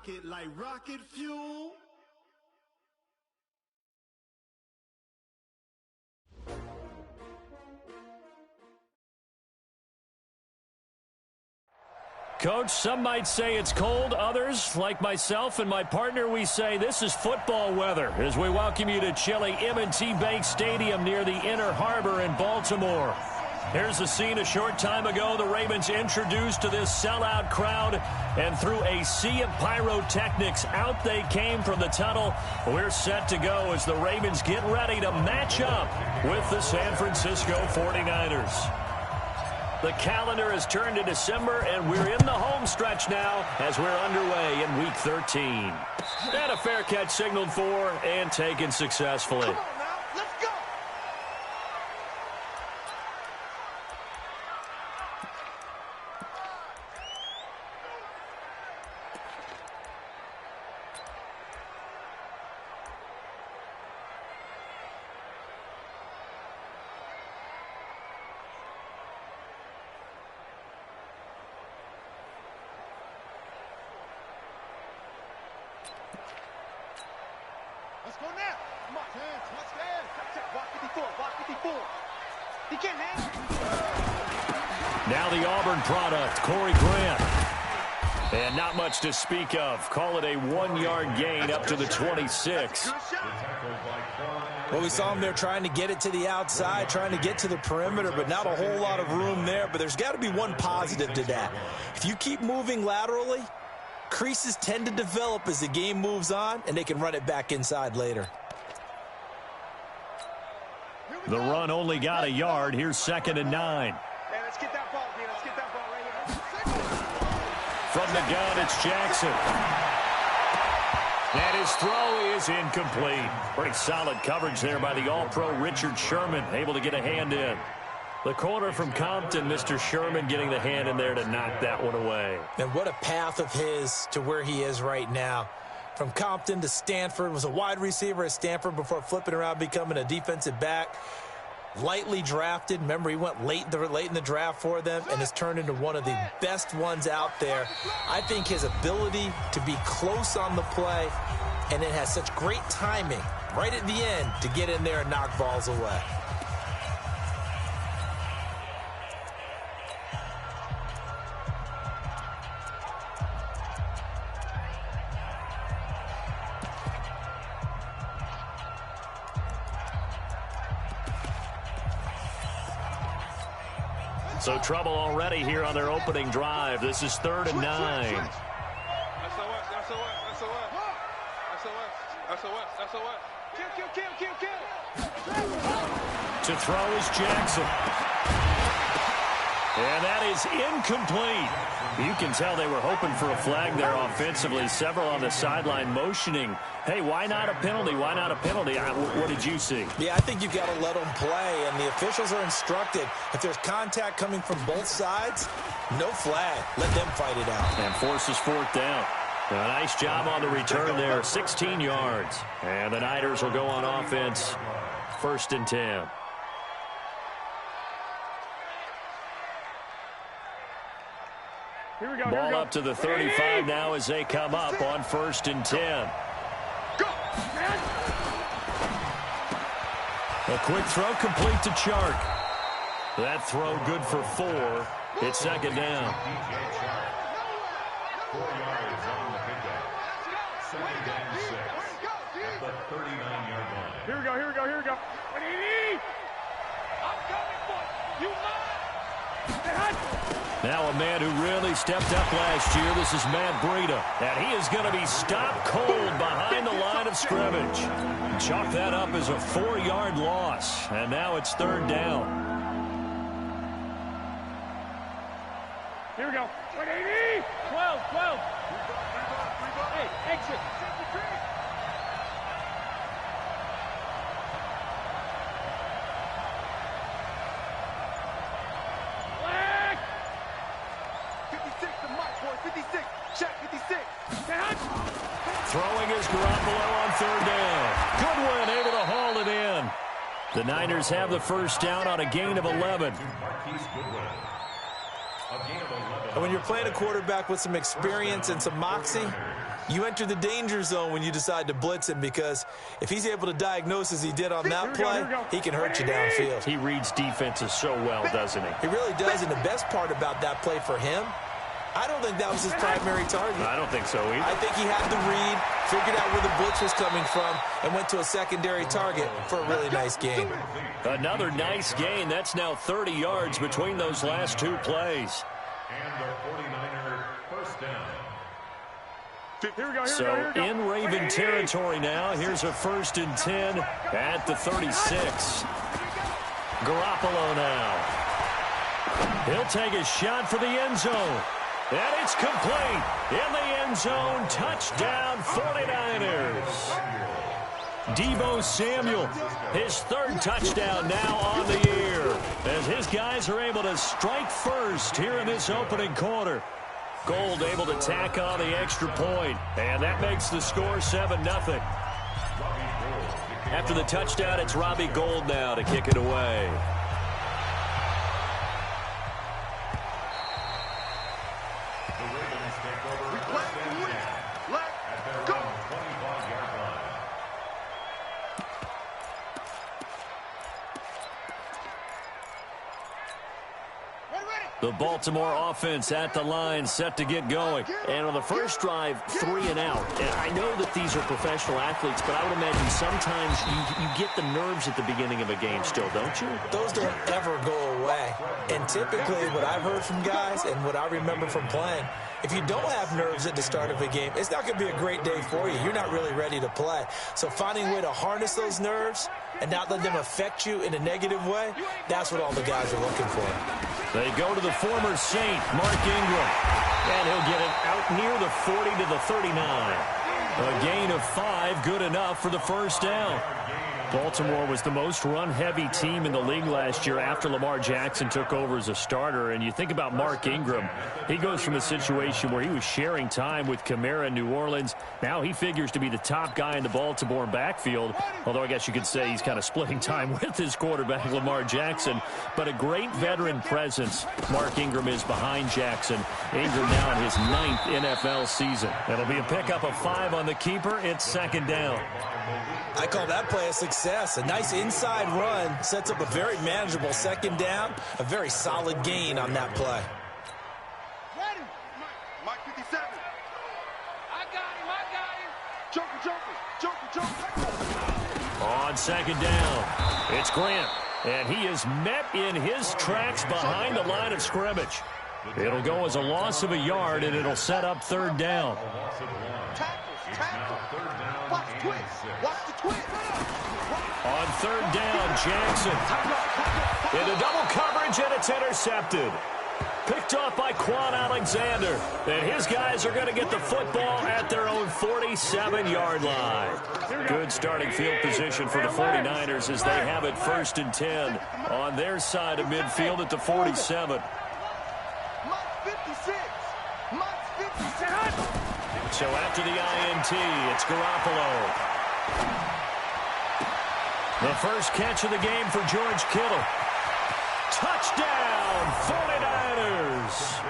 rocket like rocket fuel. Coach, some might say it's cold. Others, like myself and my partner, we say this is football weather as we welcome you to chilly M&T Bank Stadium near the Inner Harbor in Baltimore. Here's the scene a short time ago. The Ravens introduced to this sellout crowd, and through a sea of pyrotechnics, out they came from the tunnel. We're set to go as the Ravens get ready to match up with the San Francisco 49ers. The calendar has turned to December, and we're in the home stretch now as we're underway in Week 13. And a fair catch signaled for and taken successfully. Come on now, let's go. Let's go now. Come on, hands. Let's stand. Check. Block 54. Block 54. He can't hang. Now the Auburn product, Corey Grant. And not much to speak of. Call it a 1-yard gain up to the 26. Well, we saw him there trying to get it to the outside, trying to get to the perimeter, but not a whole lot of room there. But there's got to be one positive to that. If you keep moving laterally, creases tend to develop as the game moves on, and they can run it back inside later. The run only got a yard. Here's 2nd and 9. Hey, let's get that ball, man. Let's get that ball right here. From the gun, it's Jackson. And his throw is incomplete. Pretty solid coverage there by the All-Pro Richard Sherman, able to get a hand in. The corner from Compton, Mr. Sherman getting the hand in there to knock that one away. And what a path of his to where he is right now. From Compton to Stanford, was a wide receiver at Stanford before flipping around becoming a defensive back. Lightly drafted. Remember, he went late in the draft for them and has turned into one of the best ones out there. I think his ability to be close on the play and it has such great timing right at the end to get in there and knock balls away. So trouble already here on their opening drive. This is 3rd and 9. To throw is Jackson. And that is incomplete. You can tell they were hoping for a flag there offensively. Several on the sideline motioning. Hey, why not a penalty? Why not a penalty? What did you see? Yeah, I think you've got to let them play, and the officials are instructed. If there's contact coming from both sides, no flag. Let them fight it out. And forces 4th down. A nice job on the return there, 16 yards. And the Niners will go on offense, 1st and 10. Here we go. Ball up to the 35 now as they come up on 1st and 10. Go, man. A quick throw complete to Chark. That throw good for 4. It's 2nd down. 4 yards on the pickup. 2nd and 6 at the 39-yard line. Here we go. Here we go. Here we go. I'm coming for you. Now a man who really stepped up last year. This is Matt Breida. And he is going to be stopped cold behind the line of scrimmage. Chalk that up as a 4-yard loss. And now it's 3rd down. Here we go. 180. 12. Hey, exit. Throwing is Garoppolo on 3rd down. Goodwin able to haul it in. The Niners have the 1st down on a gain of 11. And when you're playing a quarterback with some experience and some moxie, you enter the danger zone when you decide to blitz him, because if he's able to diagnose as he did on that play, he can hurt you downfield. He reads defenses so well, doesn't he? He really does, and the best part about that play for him, I don't think that was his primary target. I don't think so either. I think he had the read, figured out where the blitz was coming from, and went to a secondary target for a really nice gain. Another nice gain. That's now 30 yards between those last two plays. And the 49er first down. So in Raven territory now, here's a 1st and 10 at the 36. Garoppolo now. He'll take a shot for the end zone. And it's complete. In the end zone, touchdown 49ers. Deebo Samuel, his 3rd touchdown now on the year, as his guys are able to strike first here in this opening quarter. Gold able to tack on the extra point, and that makes the score 7-0. After the touchdown, it's Robbie Gould now to kick it away. The Baltimore offense at the line, set to get going. And on the first drive, 3 and out. And I know that these are professional athletes, but I would imagine sometimes you get the nerves at the beginning of a game still, don't you? Those don't ever go away. And typically what I've heard from guys and what I remember from playing, if you don't have nerves at the start of a game, it's not going to be a great day for you. You're not really ready to play. So finding a way to harness those nerves and not let them affect you in a negative way, that's what all the guys are looking for. They go to the former Saint, Mark Ingram. And he'll get it out near the 40 to the 39. A gain of 5, good enough for the first down. Baltimore was the most run-heavy team in the league last year after Lamar Jackson took over as a starter. And you think about Mark Ingram, he goes from a situation where he was sharing time with Kamara in New Orleans. Now he figures to be the top guy in the Baltimore backfield, although I guess you could say he's kind of splitting time with his quarterback, Lamar Jackson. But a great veteran presence Mark Ingram is behind Jackson. Ingram now in his 9th NFL season. It'll be a pickup of 5 on the keeper. It's 2nd down. I call that play a success. A nice inside run sets up a very manageable 2nd down. A very solid gain on that play. Ready? Mike 57. I got him. Joker. On 2nd down, it's Grant. And he is met in his tracks behind the line of scrimmage. It'll go as a loss of a yard, and it'll set up 3rd down. Watch the twist. On 3rd down, Jackson. Into double coverage, and it's intercepted. Picked off by Quan Alexander. And his guys are going to get the football at their own 47-yard line. Good starting field position for the 49ers as they have it 1st and 10 on their side of midfield at the 47. So after the INT, it's Garoppolo. The first catch of the game for George Kittle. Touchdown, 49ers!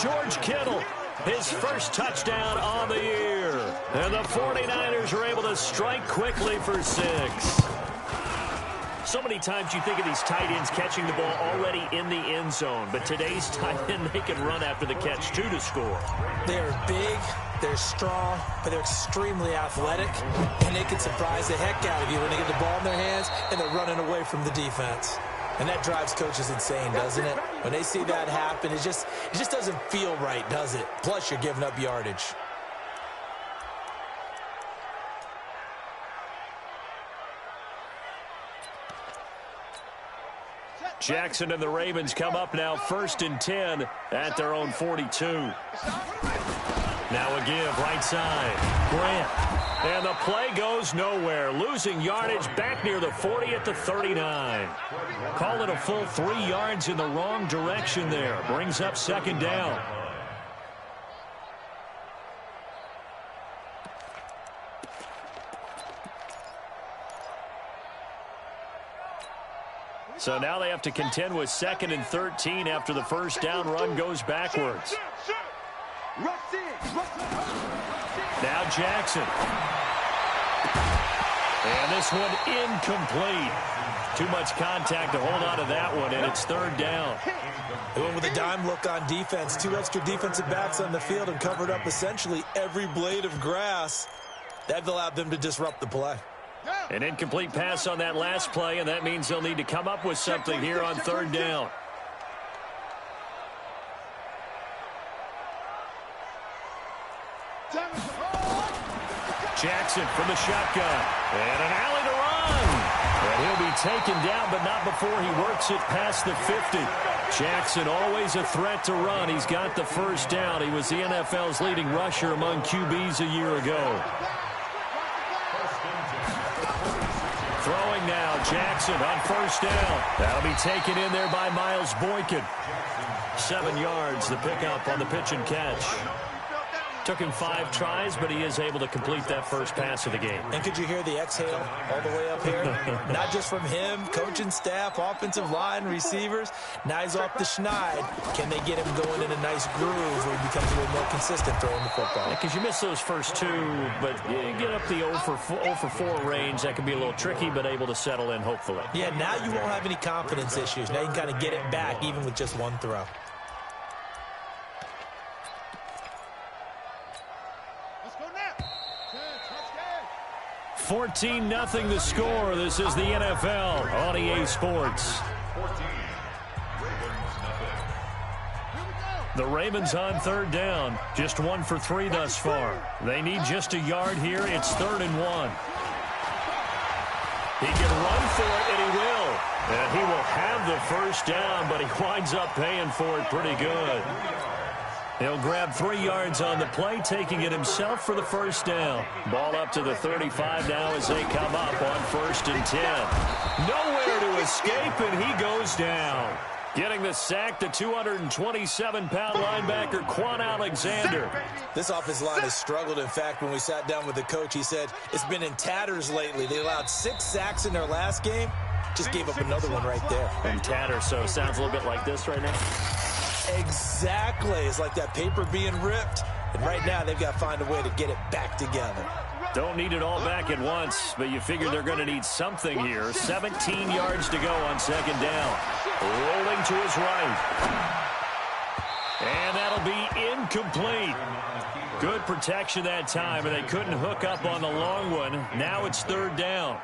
George Kittle, his first touchdown on the year. And the 49ers are able to strike quickly for 6. So many times you think of these tight ends catching the ball already in the end zone. But today's tight end, they can run after the catch, too, to score. They're big, they're strong, but they're extremely athletic. And they can surprise the heck out of you when they get the ball in their hands and they're running away from the defense. And that drives coaches insane, doesn't it? When they see that happen, it just doesn't feel right, does it? Plus, you're giving up yardage. Jackson and the Ravens come up now 1st and 10 at their own 42. Now a give, right side. Grant. And the play goes nowhere. Losing yardage back near the 40 at the 39. Call it a full 3 yards in the wrong direction there. Brings up 2nd down. So now they have to contend with 2nd and 13 after the first down run goes backwards. Now Jackson. And this one incomplete. Too much contact to hold on to that one, and it's 3rd down. They went with a dime look on defense. 2 extra defensive backs on the field and covered up essentially every blade of grass. That allowed them to disrupt the play. An incomplete pass on that last play, and that means they'll need to come up with something here on 3rd down. Jackson from the shotgun. And an alley to run. And he'll be taken down, but not before he works it past the 50. Jackson always a threat to run. He's got the first down. He was the NFL's leading rusher among QBs a year ago. Throwing now, Jackson on first down. That'll be taken in there by Miles Boykin. 7 yards, the pickup on the pitch and catch. Took him 5 tries, but he is able to complete that first pass of the game. And could you hear the exhale all the way up here? Not just from him, coaching staff, offensive line, receivers. Now he's off the schneid. Can they get him going in a nice groove where he becomes a little more consistent throwing the football? Because you miss those first 2, but you get up the 0 for 4 range. That can be a little tricky, but able to settle in, hopefully. Yeah, now you won't have any confidence issues. Now you can kind of get it back, even with just 1 throw. 14-0 the score. This is the NFL on EA Sports. 14. The Ravens on 3rd down. Just 1 for 3 thus far. They need just a yard here. It's 3rd and 1. He can run for it, and he will. And he will have the first down, but he winds up paying for it pretty good. He'll grab 3 yards on the play, taking it himself for the first down. Ball up to the 35 now as they come up on 1st and 10. Nowhere to escape, and he goes down. Getting the sack, the 227-pound linebacker, Quan Alexander. This offensive line has struggled. In fact, when we sat down with the coach, he said it's been in tatters lately. They allowed 6 sacks in their last game. Just gave up another one right there. In tatters, so it sounds a little bit like this right now. Exactly. It's like that paper being ripped. And right now, they've got to find a way to get it back together. Don't need it all back at once, but you figure they're going to need something here. 17 yards to go on 2nd down. Rolling to his right. And that'll be incomplete. Good protection that time, and they couldn't hook up on the long one. Now it's 3rd down.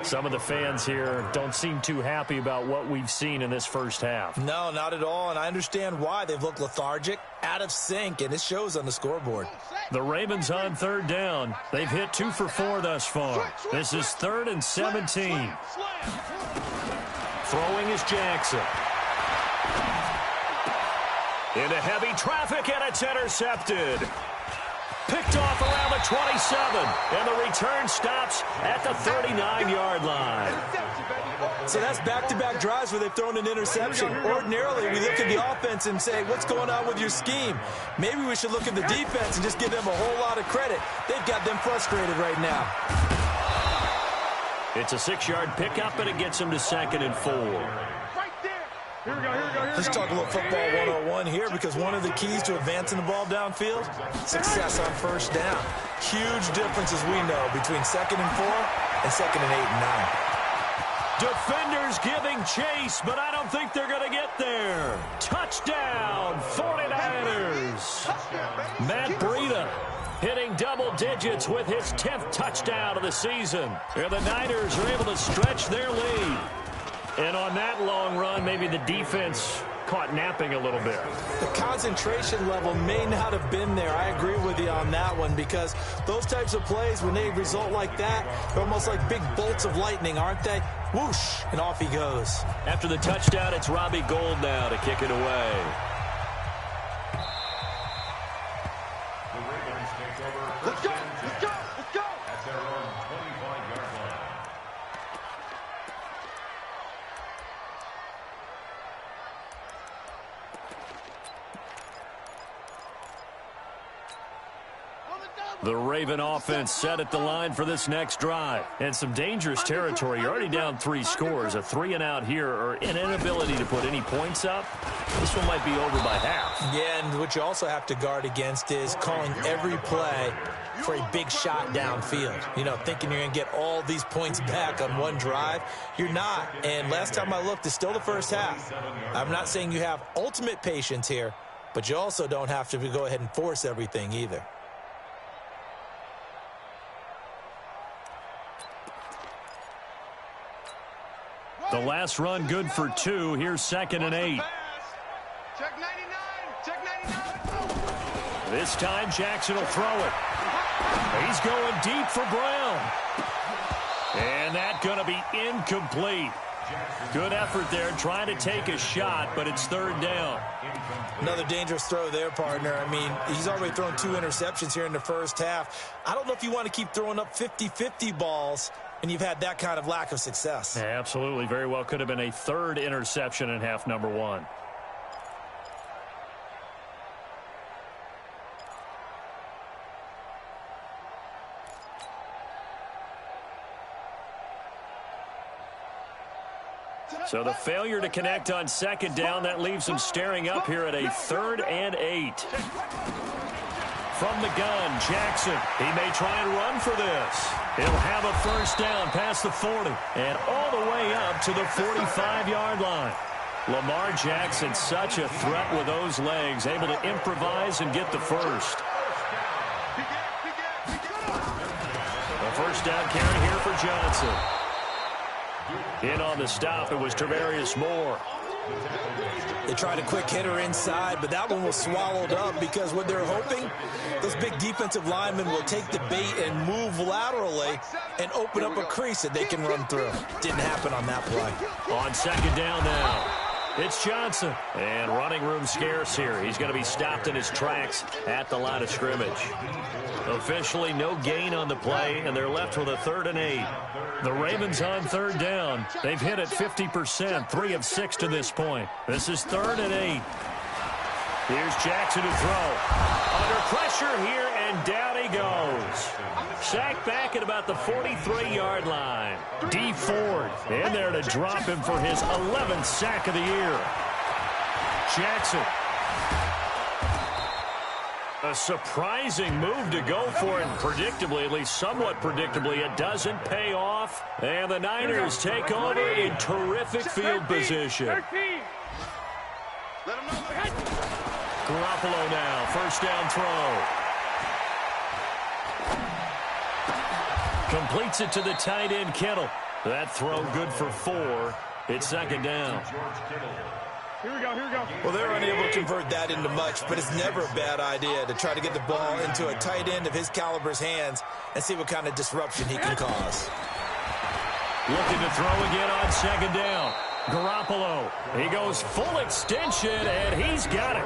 Some of the fans here don't seem too happy about what we've seen in this first half. No, not at all, and I understand why. They've looked lethargic, out of sync, and it shows on the scoreboard. The Ravens on 3rd down. They've hit 2 for 4 thus far. This is 3rd and 17. Throwing is Jackson. Into heavy traffic, and it's intercepted. Picked off around the 27, and the return stops at the 39-yard line. So that's back-to-back drives where they've thrown an interception. Ordinarily, we look at the offense and say, what's going on with your scheme? Maybe we should look at the defense and just give them a whole lot of credit. They've got them frustrated right now. It's a 6-yard pickup, and it gets them to 2nd and 4. Here we go, here we go, here we go. Let's talk a little football 101 here, because one of the keys to advancing the ball downfield, success on first down. Huge difference, as we know, between 2nd and 4 and 2nd and 8 and 9. Defenders giving chase, but I don't think they're going to get there. Touchdown, 49ers. Matt Breida hitting double digits with his 10th touchdown of the season. And the Niners are able to stretch their lead. And on that long run, maybe the defense caught napping a little bit. The concentration level may not have been there. I agree with you on that one, because those types of plays, when they result like that, they're almost like big bolts of lightning, aren't they? Whoosh, and off he goes. After the touchdown, it's Robbie Gould now to kick it away. The Ravens take over. Let's go, let's go, let's go. At their own 25-yard line. On the double. The Raven offense set at the line for this next drive. And some dangerous territory. You're already down 3 scores. A 3-and-out here or an inability to put any points up. This one might be over by half. Yeah, and what you also have to guard against is calling every play for a big shot downfield. You know, thinking you're going to get all these points back on one drive. You're not. And last time I looked, it's still the first half. I'm not saying you have ultimate patience here, but you also don't have to go ahead and force everything either. The last run good for 2. Here's 2nd and 8. Check 99. Check 99. This time Jackson will throw it. He's going deep for Brown. And that's going to be incomplete. Good effort there trying to take a shot, but it's 3rd down. Another dangerous throw there, partner. I mean, he's already thrown 2 interceptions here in the first half. I don't know if you want to keep throwing up 50-50 balls and you've had that kind of lack of success. Yeah, absolutely. Very well could have been a 3rd interception in half number 1. So the failure to connect on 2nd down, that leaves him staring up here at a 3rd and 8. From the gun, Jackson. He may try and run for this. He'll have a 1st down past the 40 and all the way up to the 45-yard line. Lamar Jackson, such a threat with those legs, able to improvise and get the 1st. The 1st down carry here for Johnson. In on the stop, it was Tavarius Moore. They tried a quick hitter inside, but that one was swallowed up because what they're hoping, those big defensive linemen will take the bait and move laterally and open up a crease that they can run through. Didn't happen on that play. On 2nd down now, it's Johnson. And running room scarce here. He's going to be stopped in his tracks at the line of scrimmage. Officially no gain on the play, and they're left with a 3rd and 8. The Ravens on 3rd down. They've hit it 50%, 3 of 6 to this point. This is 3rd and 8. Here's Jackson to throw. Under pressure here, and down he goes. Sacked back at about the 43-yard line. D. Ford in there to drop him for his 11th sack of the year. Jackson. A surprising move to go for it, and predictably, at least somewhat predictably, it doesn't pay off. And the Niners take over in terrific field position. Garoppolo now, 1st down throw. Completes it to the tight end, Kittle. That throw good for 4. It's 2nd down. Here we go, here we go. Well, they're unable to convert that into much, but it's never a bad idea to try to get the ball into a tight end of his caliber's hands and see what kind of disruption he can cause. Looking to throw again on 2nd down. Garoppolo. He goes full extension, and he's got it.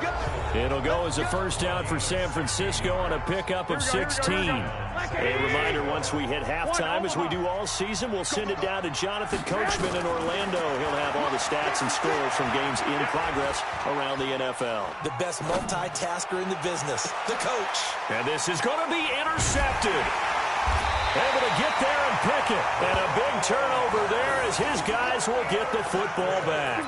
It'll go as a 1st down for San Francisco on a pickup of 16. A reminder, once we hit halftime, as we do all season, we'll send it down to Jonathan Coachman in Orlando. He'll have all the stats and scores from games in progress around the NFL. The best multitasker in the business, the coach. And this is going to be intercepted. Able to get there and pick it. And a big turnover there as his guys will get the football back.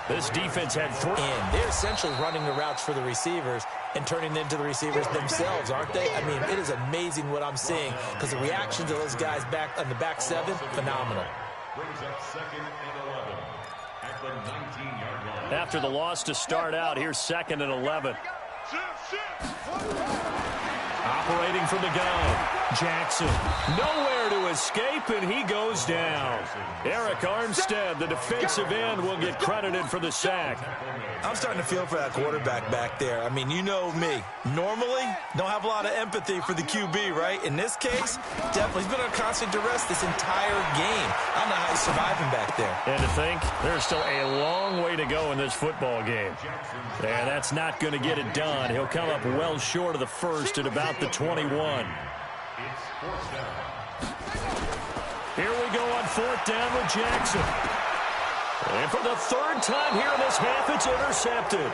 This defense had 3. And they're essentially running the routes for the receivers and turning them into the receivers themselves, aren't they? I mean, it is amazing what I'm seeing because the reactions of those guys back on the back 7, phenomenal. Brings up 2nd and 11 at the 19-yard line. After the loss to start out, here's 2nd and 11. Operating from the gun. Jackson, nowhere to escape, and he goes down. Eric Armstead, the defensive end, will get credited for the sack. I'm starting to feel for that quarterback back there. I mean, you know me. Normally, don't have a lot of empathy for the QB, right? In this case, definitely. He's been on constant duress this entire game. I don't know how he's surviving back there. And to think, there's still a long way to go in this football game. And that's not going to get it done. He'll come up well short of the 1st at about the 21. Here we go on 4th down with Jackson. And for the 3rd time here in this half, it's intercepted.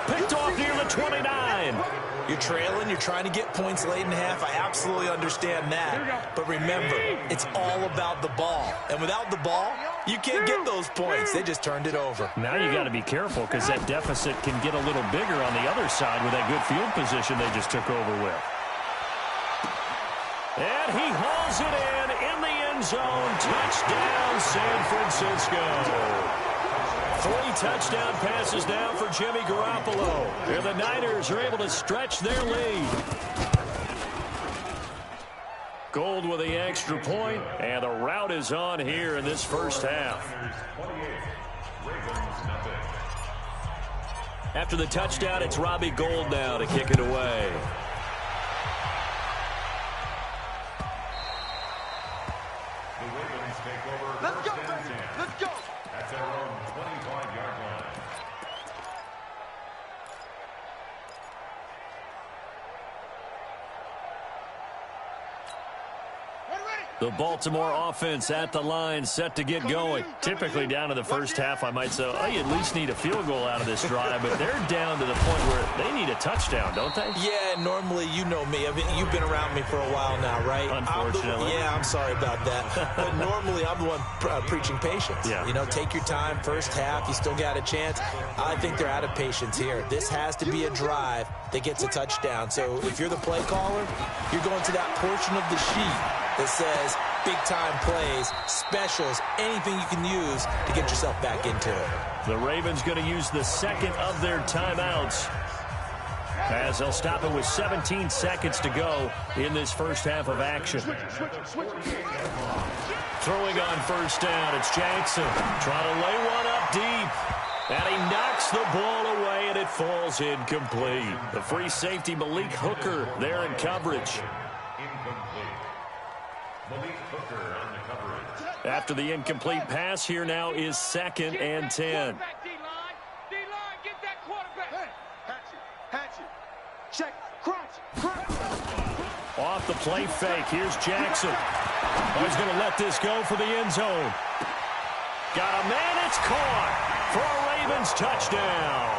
Picked off near the 29. You're trailing. You're trying to get points late in half. I absolutely understand that. But remember, it's all about the ball. And without the ball, you can't get those points. They just turned it over. Now you got to be careful because that deficit can get a little bigger on the other side with that good field position they just took over with. And he hauls it in the end zone. Touchdown, San Francisco. 3 touchdown passes now for Jimmy Garoppolo. And the Niners are able to stretch their lead. Gold with the extra point, and the route is on here in this first half. After the touchdown, it's Robbie Gould now to kick it away. Let's go, baby. Let's go. At their own 25-yard line. The Baltimore offense at the line, set to get going. Typically down to the first half, I might say, oh, you at least need a field goal out of this drive, but they're down to the point where they need a touchdown, don't they? Yeah, normally, you know me. You've been around me for a while now, right? Unfortunately. I'm sorry about that. But normally, I'm the one preaching patience. Yeah. You know, take your time, first half, you still got a chance. I think they're out of patience here. This has to be a drive that gets a touchdown. So if you're the play caller, you're going to that portion of the sheet that says big-time plays, specials, anything you can use to get yourself back into it. The Ravens going to use the second of their timeouts as they'll stop it with 17 seconds to go in this first half of action. Throwing on first down, it's Jackson trying to lay one up deep. And he knocks the ball away, and it falls incomplete. The free safety, Malik Hooker, there in coverage. Malik Hooker on the coverage. After the incomplete pass, here now is 2nd and 10. D-line, get that quarterback. Hatch it. Check, crunch. Off the play fake, here's Jackson. Oh, he's going to let this go for the end zone. Got a man, it's caught for a Ravens touchdown.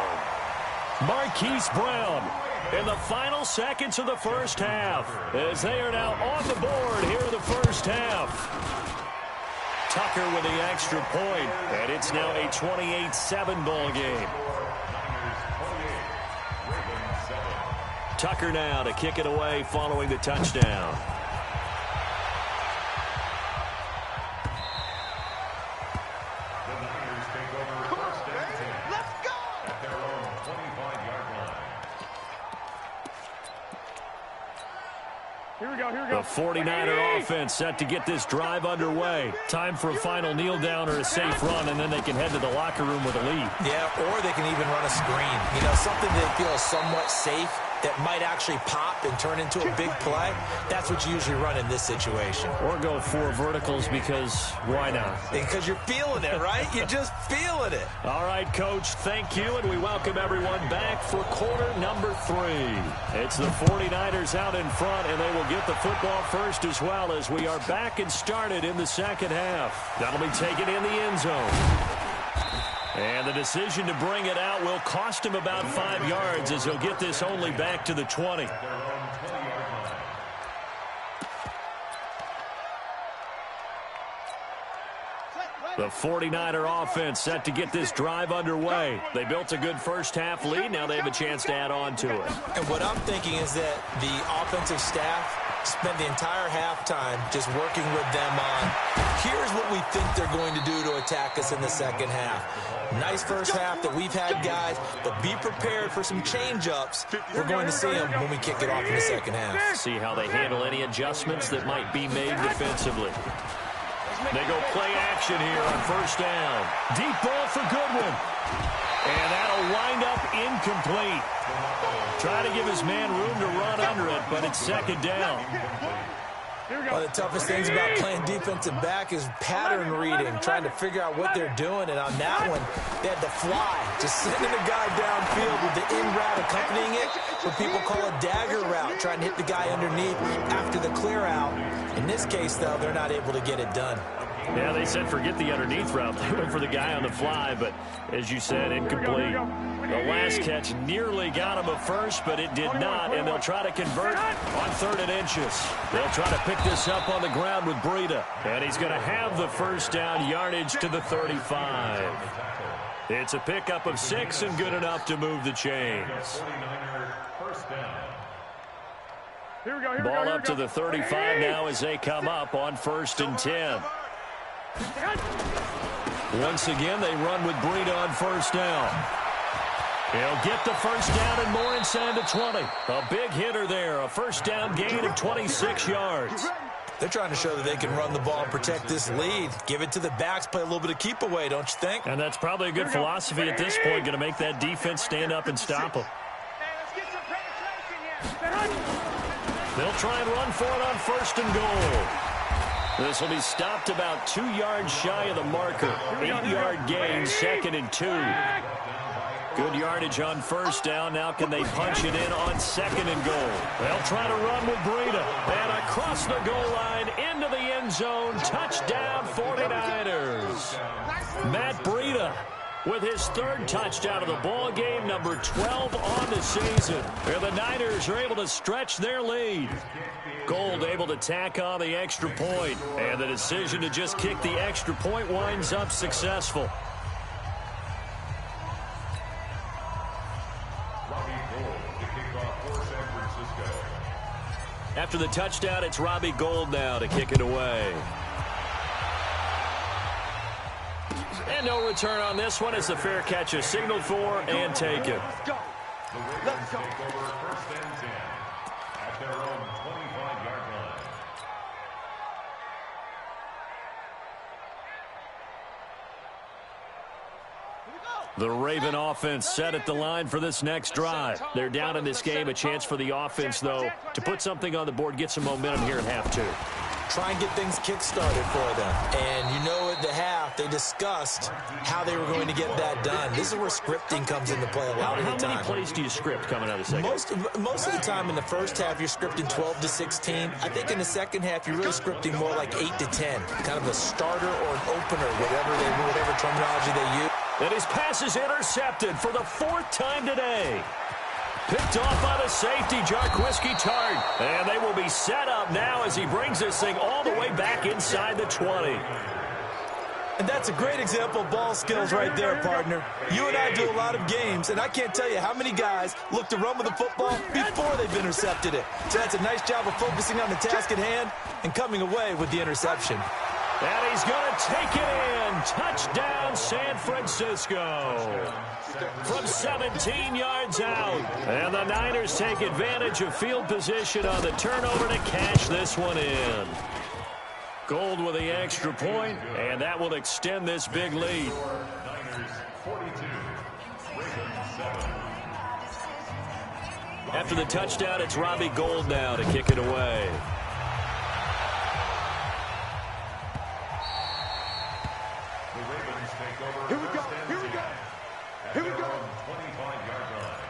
Marquise Brown in the final seconds of the first half as they are now on the board here in the first half. Tucker with the extra point, and it's now a 28-7 ball game. Tucker now to kick it away following the touchdown. The Niners take over first and 10. Let's go. At their own 25-yard line. Here we go. The 49er offense set to get this drive underway. Time for a final kneel down or a safe run, and then they can head to the locker room with a lead. Yeah, or they can even run a screen. You know, something that feels somewhat safe that might actually pop and turn into a big play. That's what you usually run in this situation. Or go 4 verticals because why not? Because you're feeling it, right? You're just feeling it. All right, Coach, thank you, and we welcome everyone back for quarter number 3. It's the 49ers out in front, and they will get the football first as well as we are back and started in the second half. That'll be taken in the end zone. And the decision to bring it out will cost him about 5 yards as he'll get this only back to the 20. The 49er offense set to get this drive underway. They built a good first half lead. Now they have a chance to add on to it. And what I'm thinking is that the offensive staff spent the entire halftime just working with them on, here's what we think they're going to do to attack us in the second half. Nice first half that we've had, guys, but be prepared for some change-ups. We're going to see them when we kick it off in the second half. See how they handle any adjustments that might be made defensively. They go play action here on first down. Deep ball for Goodwin. And that'll wind up incomplete. Try to give his man room to run under it, but it's second down. One of the toughest things about playing defensive back is pattern reading, trying to figure out what they're doing. And on that one, they had to fly, just sending the guy downfield with the in route accompanying it, what people call a dagger route, trying to hit the guy underneath after the clear out. In this case, though, they're not able to get it done. Yeah, they said forget the underneath route. They went for the guy on the fly, but as you said, incomplete. The last catch nearly got him a first, but it did not, and they'll try to convert on 3rd and inches. They'll try to pick this up on the ground with Breida, and he's going to have the first down, yardage to the 35. It's a pickup of 6 and good enough to move the chains. Ball up to the 35 now as they come up on 1st and 10. Once again, they run with Breida on 1st down. He'll get the first down and more inside the 20. A big hitter there, a first down gain of 26 yards. They're trying to show that they can run the ball and protect this lead. Give it to the backs, play a little bit of keep away, don't you think? And that's probably a good philosophy at this point, going to make that defense stand up and stop them. They'll try and run for it on 1st and goal. This will be stopped about 2 yards shy of the marker. 8-yard gain, 2nd and 2. Good yardage on 1st down. Now can they punch it in on 2nd and goal? They'll try to run with Breida. And across the goal line into the end zone. Touchdown 49ers. Matt Breida with his 3rd touchdown of the ball game, number 12 on the season. And the Niners are able to stretch their lead. Gold able to tack on the extra point. And the decision to just kick the extra point winds up successful. After the touchdown, it's Robbie Gould now to kick it away. And no return on this one as the fair catch is signaled for and taken. The Ravens take over 1st and 10 at their own 25-yard line. The Raven offense set at the line for this next drive. They're down in this game. A chance for the offense, though, to put something on the board, get some momentum here at half 2. Try and get things kick-started for them. And you know at the half, they discussed how they were going to get that done. This is where scripting comes into play a lot of the time. How many plays do you script coming out of the second? Most of the time in the first half, you're scripting 12 to 16. I think in the second half, you're really scripting more like 8 to 10. Kind of a starter or an opener, whatever terminology they use. And his pass is intercepted for the 4th time today. Picked off by the safety, Jarquiski Tart. And they will be set up now as he brings this thing all the way back inside the 20. And that's a great example of ball skills right there, partner. You and I do a lot of games, and I can't tell you how many guys look to run with the football before they've intercepted it. So that's a nice job of focusing on the task at hand and coming away with the interception. And he's going to take it in. Touchdown, San Francisco. From 17 yards out. And the Niners take advantage of field position on the turnover to cash this one in. Gold with the extra point, and that will extend this big lead. Niners 42, Ravens 7. After the touchdown, it's Robbie Gould now to kick it away. The Ravens take over. Here we go. Here we go. Here we go. 25-yard line.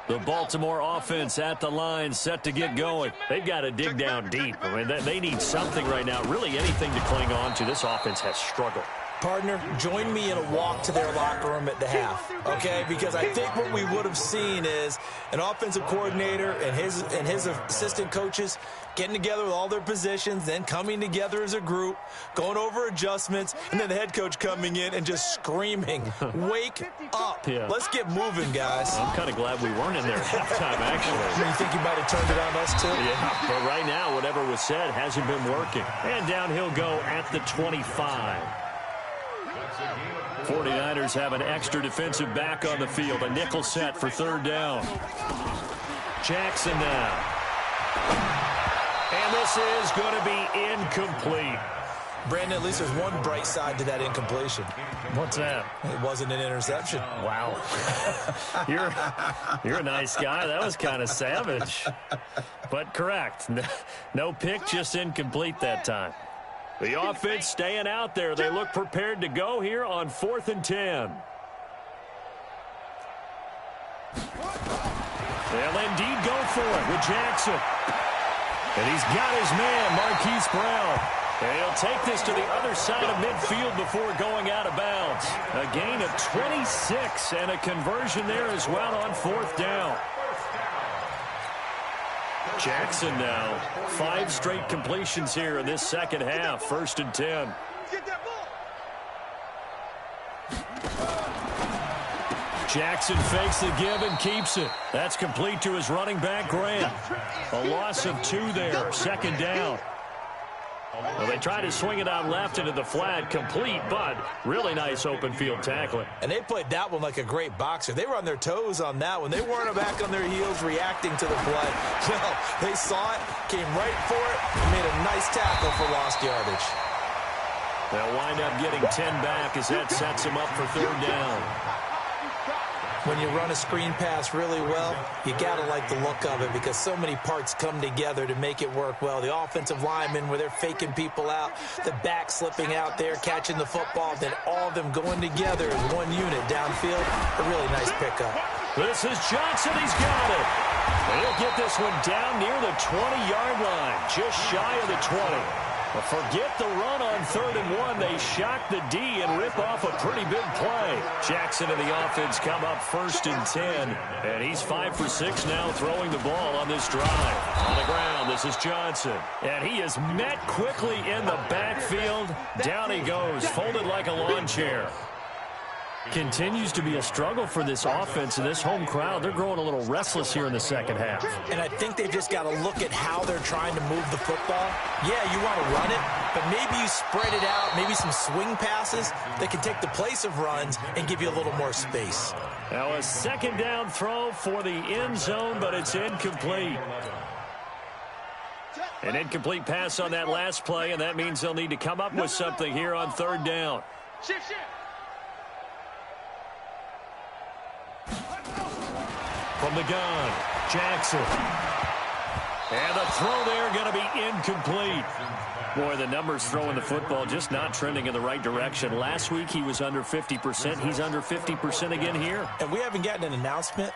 The Baltimore offense at the line, set to get going. They've got to dig down deep. I mean, they need something right now, really anything to cling on to. This offense has struggled. Partner, join me in a walk to their locker room at the half, okay? Because I think what we would have seen is an offensive coordinator and his assistant coaches getting together with all their positions, then coming together as a group, going over adjustments, and then the head coach coming in and just screaming, wake up. Yeah. Let's get moving, guys. I'm kind of glad we weren't in there at halftime, actually. You think you might have turned it on us, too? Yeah, but right now, whatever was said hasn't been working. And down he'll go at the 25. 49ers have an extra defensive back on the field. A nickel set for 3rd down. Jackson now. And this is going to be incomplete. Brandon, at least there's one bright side to that incompletion. What's that? It wasn't an interception. Wow. You're a nice guy. That was kind of savage. But correct. No pick, just incomplete that time. The offense staying out there. They look prepared to go here on 4th and 10. They'll indeed go for it with Jackson. And he's got his man, Marquise Brown. And he'll take this to the other side of midfield before going out of bounds. A gain of 26 and a conversion there as well on 4th down. Jackson now, 5 straight completions here in this second half, 1st and 10. Jackson fakes the give and keeps it. That's complete to his running back, Graham. A loss of 2 there, 2nd down. Well, they try to swing it out left into the flat, complete, but really nice open field tackling. And they played that one like a great boxer. They were on their toes on that one. They weren't back on their heels reacting to the play. No, they saw it, came right for it, and made a nice tackle for lost yardage. They'll wind up getting 10 back as that sets them up for 3rd down. When you run a screen pass really well, you got to like the look of it because so many parts come together to make it work well. The offensive linemen, where they're faking people out, the back slipping out there, catching the football, then all of them going together as one unit downfield. A really nice pickup. This is Johnson. He's got it. He'll get this one down near the 20-yard line, just shy of the 20. Well, forget the run on 3rd and 1. They shock the D and rip off a pretty big play. Jackson and the offense come up 1st and 10. And he's 5 for 6 now throwing the ball on this drive. On the ground, this is Johnson. And he is met quickly in the backfield. Down he goes, folded like a lawn chair. Continues to be a struggle for this offense and this home crowd. They're growing a little restless here in the second half. And I think they've just got to look at how they're trying to move the football. Yeah, you want to run it, but maybe you spread it out, maybe some swing passes that can take the place of runs and give you a little more space. Now a 2nd down throw for the end zone, but it's incomplete. An incomplete pass on that last play, and that means they'll need to come up with something here on 3rd down. Shift. From the gun, Jackson. And the throw there going to be incomplete. Boy, the numbers throwing the football just not trending in the right direction. Last week he was under 50%. He's under 50% again here. And we haven't gotten an announcement,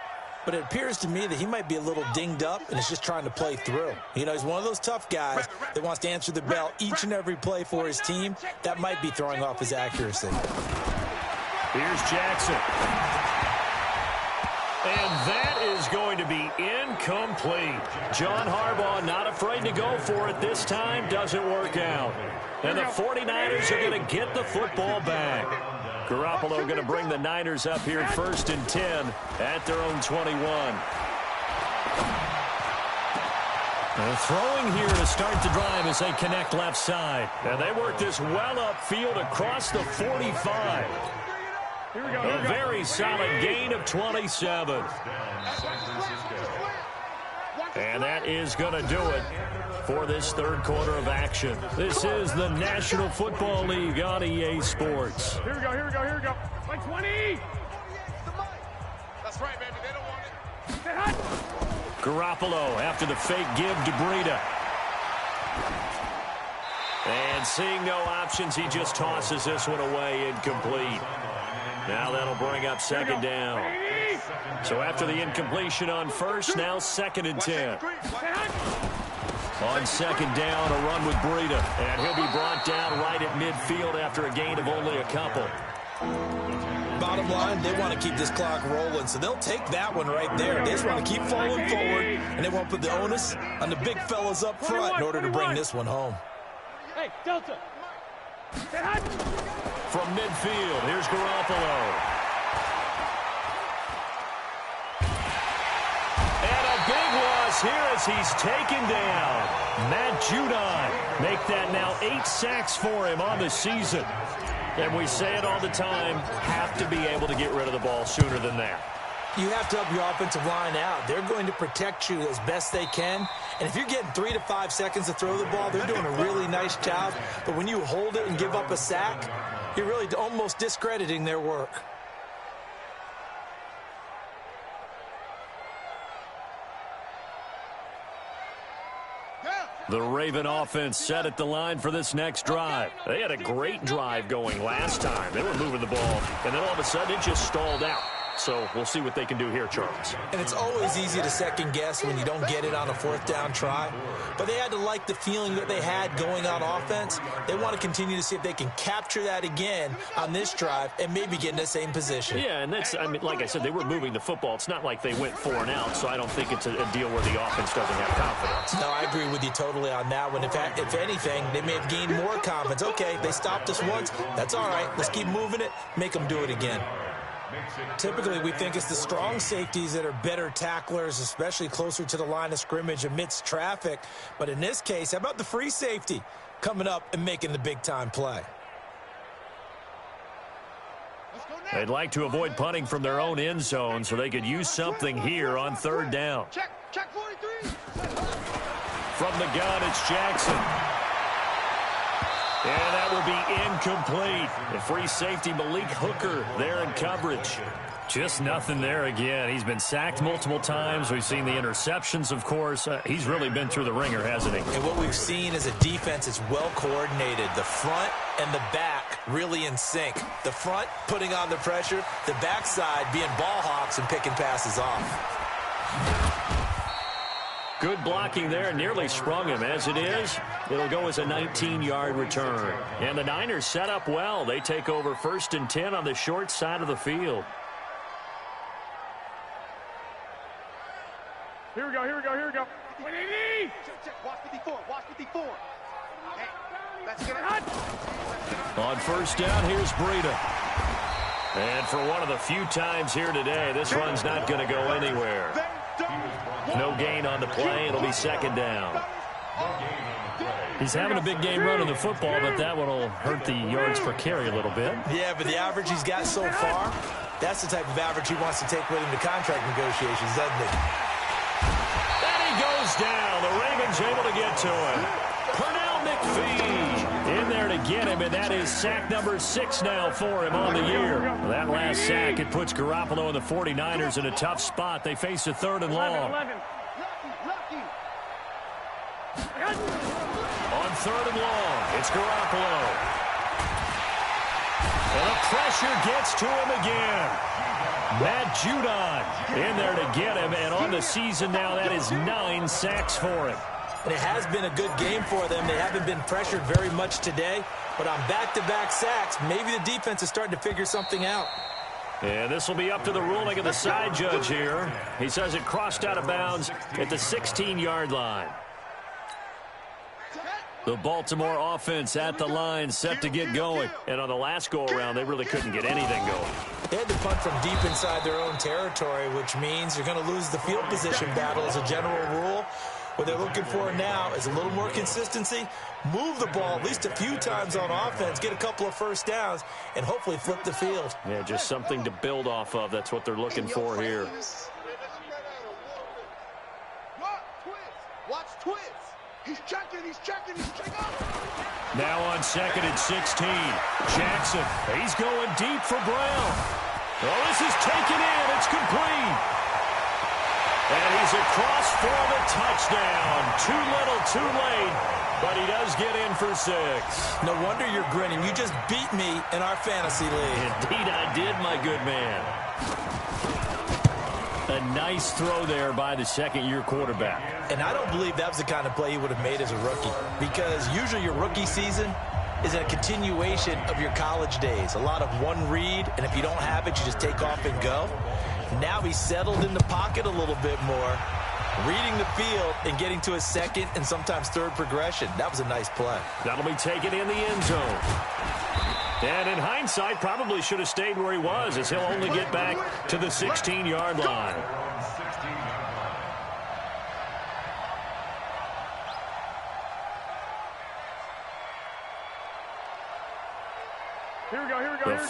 but it appears to me that he might be a little dinged up and is just trying to play through. You know, he's one of those tough guys that wants to answer the bell each and every play for his team. That might be throwing off his accuracy. Here's Jackson. And that is going to be incomplete. John Harbaugh not afraid to go for it this time. Doesn't work out. And the 49ers are going to get the football back. Garoppolo going to bring the Niners up here 1st and 10 at their own 21. They're throwing here to start the drive as they connect left side. And they work this well upfield across the 45. A very solid gain of 27. And that is going to do it for this 3rd quarter of action. This is the National Football League on EA Sports. Here we go. Like 20. That's right, baby. They don't want it. Garoppolo after the fake give to Breida. And seeing no options, he just tosses this one away, incomplete. Now that'll bring up 2nd down. So after the incompletion on 1st, now 2nd and 10. On 2nd down, a run with Breida. And he'll be brought down right at midfield after a gain of only a couple. Bottom line, they want to keep this clock rolling, so they'll take that one right there. They just want to keep falling forward, and they won't put the onus on the big fellas up front in order to bring this one home. Hey, Delta. From midfield, here's Garoppolo. And a big loss here as he's taken down. Matt Judon make that now 8 sacks for him on the season. And we say it all the time, have to be able to get rid of the ball sooner than that. You have to help your offensive line out. They're going to protect you as best they can. And if you're getting 3 to 5 seconds to throw the ball, they're doing a really nice job. But when you hold it and give up a sack, you're really almost discrediting their work. The Raven offense set at the line for this next drive. They had a great drive going last time. They were moving the ball, and then all of a sudden it just stalled out. So we'll see what they can do here, Charles. And it's always easy to second guess when you don't get it on a 4th down try. But they had to like the feeling that they had going on offense. They want to continue to see if they can capture that again on this drive and maybe get in the same position. Yeah, and that's, I mean, like I said, they were moving the football. It's not like they went 4 and out, so I don't think it's a deal where the offense doesn't have confidence. No, I agree with you totally on that one. If anything, they may have gained more confidence. Okay, they stopped us once. That's all right. Let's keep moving it, make them do it again. Typically, we think it's the strong safeties that are better tacklers, especially closer to the line of scrimmage amidst traffic. But in this case, how about the free safety coming up and making the big-time play? They'd like to avoid punting from their own end zone so they could use something here on 3rd down. Check 43. From the gun, it's Jackson. And that will be incomplete. The free safety, Malik Hooker, there in coverage. Just nothing there again. He's been sacked multiple times. We've seen the interceptions, of course. He's really been through the ringer, hasn't he? And what we've seen is a defense that's well coordinated. The front and the back really in sync. The front putting on the pressure, the backside being ball hawks and picking passes off. Good blocking there, nearly sprung him. As it is, it'll go as a 19-yard return. And the Niners set up well. They take over 1st and 10 on the short side of the field. Here we go. 180! Check. Watch 54. Hey, let's get it. On 1st down, here's Breida. And for one of the few times here today, this run's not going to go anywhere. No gain on the play. It'll be 2nd down. He's having a big game running the football, but that one will hurt the yards per carry a little bit. Yeah, but the average he's got so far, that's the type of average he wants to take with him to contract negotiations, doesn't he? And he goes down. The Ravens able to get to him. Pernell McPhee in there to get him, and that is sack number 6 now for him on the year. That last sack, it puts Garoppolo and the 49ers in a tough spot. They face a 3rd and long. 11. On 3rd and long, it's Garoppolo. And the pressure gets to him again. Matt Judon in there to get him, and on the season now, that is 9 sacks for him. And it has been a good game for them. They haven't been pressured very much today, but on back-to-back sacks, maybe the defense is starting to figure something out. And this will be up to the ruling of the side judge here. He says it crossed out of bounds at the 16-yard line. The Baltimore offense at the line, set to get going. And on the last go-around, they really couldn't get anything going. They had to punt from deep inside their own territory, which means you're going to lose the field position battle as a general rule. What they're looking for now is a little more consistency, move the ball at least a few times on offense, get a couple of 1st downs, and hopefully flip the field. Yeah, just something to build off of. That's what they're looking for here. Watch twist. He's checking. Now on 2nd and 16. Jackson, he's going deep for Brown. Oh, this is taken in. It's complete. And he's across for the touchdown. Too little, too late. But he does get in for 6. No wonder you're grinning. You just beat me in our fantasy league. Indeed I did, my good man. A nice throw there by the 2nd-year quarterback. And I don't believe that was the kind of play he would have made as a rookie, because usually your rookie season is a continuation of your college days. A lot of one read, and if you don't have it, you just take off and go. Now he's settled in the pocket a little bit more, reading the field and getting to his 2nd and sometimes 3rd progression. That was a nice play. That'll be taken in the end zone. And in hindsight, probably should have stayed where he was, as he'll only get back to the 16-yard line. The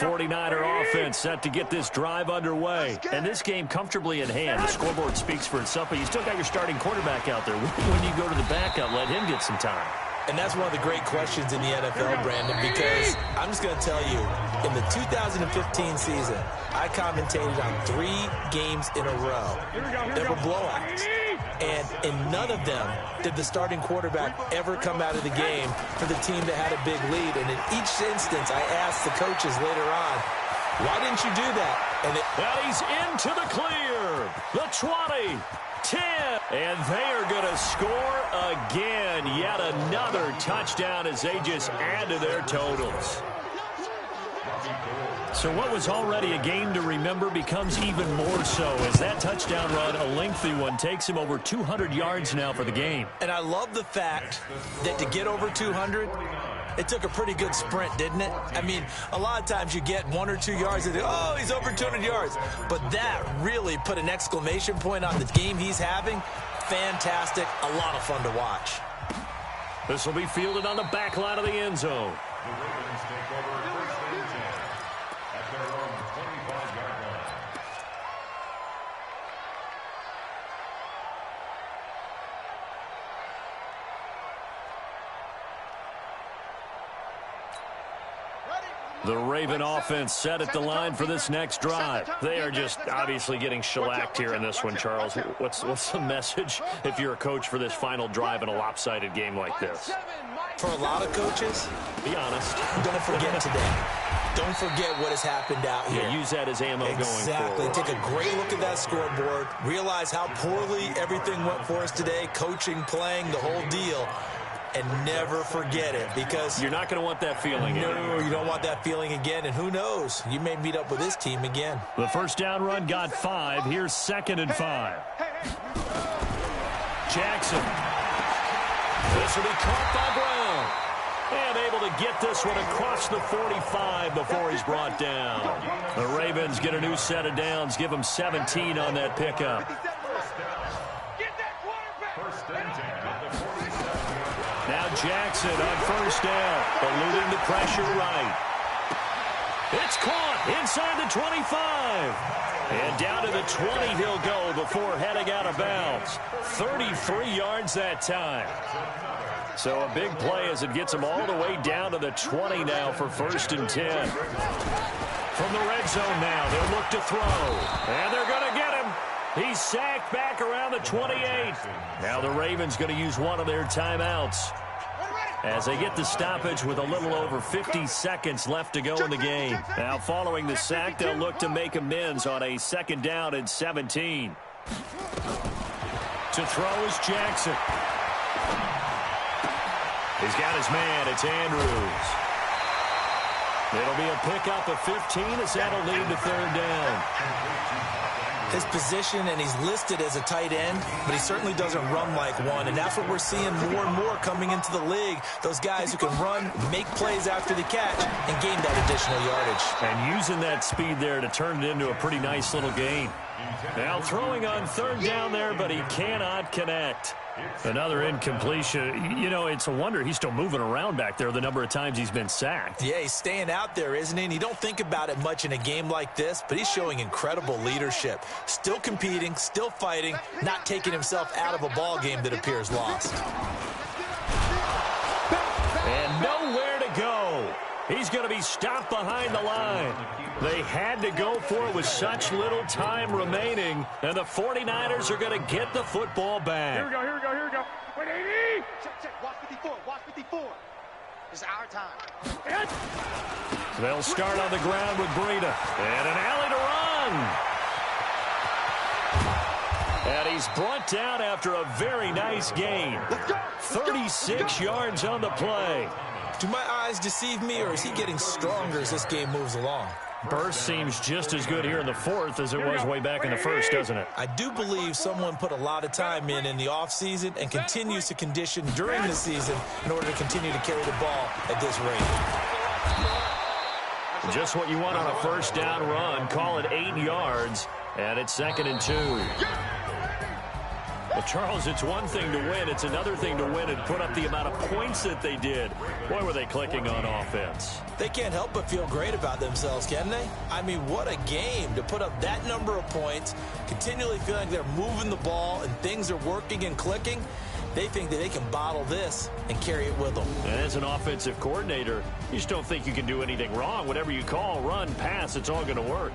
49er offense set to get this drive underway. And this game comfortably in hand. The scoreboard speaks for itself, but you still got your starting quarterback out there. When you go to the backup, let him get some time. And that's one of the great questions in the NFL, Brandon, because I'm just going to tell you, in the 2015 season, I commentated on 3 games in a row that were blowouts. And in none of them did the starting quarterback ever come out of the game for the team that had a big lead. And in each instance, I asked the coaches later on, why didn't you do that? And he's into the clear. The 20, 10, and they are going to score again. Yet another touchdown as they just add to their totals. So what was already a game to remember becomes even more so as that touchdown run, a lengthy one, takes him over 200 yards now for the game. And I love the fact that to get over 200, it took a pretty good sprint, didn't it? I mean, a lot of times you get 1 or 2 yards and oh, he's over 200 yards. But that really put an exclamation point on the game he's having. Fantastic. A lot of fun to watch. This will be fielded on the back line of the end zone. The Ravens take over first and 10 at their own 25-yard line. The Raven offense set at the line for this next drive. They are just obviously getting shellacked here in this one, Charles. What's the message if you're a coach for this final drive in a lopsided game like this? For a lot of coaches, be honest. Don't forget today. Don't forget what has happened out here. Yeah, use that as ammo going forward. Exactly. Take a great look at that scoreboard. Realize how poorly everything went for us today. Coaching, playing, the whole deal. And never forget it, because you're not going to want that feeling again. No, you don't want that feeling again. And who knows? You may meet up with this team again. The first down run got 5. Here's 2nd and 5. Jackson. This will be caught by Brown. And able to get this one across the 45 before he's brought down. The Ravens get a new set of downs. Give them 17 on that pickup. Now Jackson on first down, eluding the pressure right. It's caught inside the 25. And down to the 20 he'll go before heading out of bounds. 33 yards that time. So a big play as it gets him all the way down to the 20 now for 1st and 10. From the red zone now, they'll look to throw. And they're going to get him. He's sacked back around the 28. Now the Ravens going to use one of their timeouts as they get the stoppage with a little over 50 seconds left to go in the game. Now following the sack, they'll look to make amends on a 2nd down and 17. To throw is Jackson. He's got his man. It's Andrews. It'll be a pickup of 15 as that'll lead to 3rd down. His position, and he's listed as a tight end, but he certainly doesn't run like one, and that's what we're seeing more and more coming into the league. Those guys who can run, make plays after the catch, and gain that additional yardage. And using that speed there to turn it into a pretty nice little gain. Now throwing on 3rd down there, but he cannot connect. Another incompletion. You know, it's a wonder he's still moving around back there the number of times he's been sacked. Yeah, he's staying out there, isn't he? And you don't think about it much in a game like this, but he's showing incredible leadership. Still competing, still fighting, not taking himself out of a ball game that appears lost. And nowhere to go. He's going to be stopped behind the line. They had to go for it with such little time remaining, and the 49ers are going to get the football back. Here we go. Wait, 80! Check. Watch 54. Watch 54. It's our time. They'll start on the ground with Breida. And an alley to run. And he's brought down after a very nice gain. 36 yards on the play. Do my eyes deceive me, or is he getting stronger as this game moves along? Burst seems just as good here in the 4th as it was way back in the 1st, doesn't it? I do believe someone put a lot of time in the offseason and continues to condition during the season in order to continue to carry the ball at this rate. Just what you want on a 1st down run. Call it 8 yards, and it's 2nd and 2. Well, Charles, it's one thing to win. It's another thing to win and put up the amount of points that they did. Boy, were they clicking on offense. They can't help but feel great about themselves, can they? I mean, what a game to put up that number of points, continually feeling like they're moving the ball and things are working and clicking. They think that they can bottle this and carry it with them. And as an offensive coordinator, you just don't think you can do anything wrong. Whatever you call, run, pass, it's all going to work.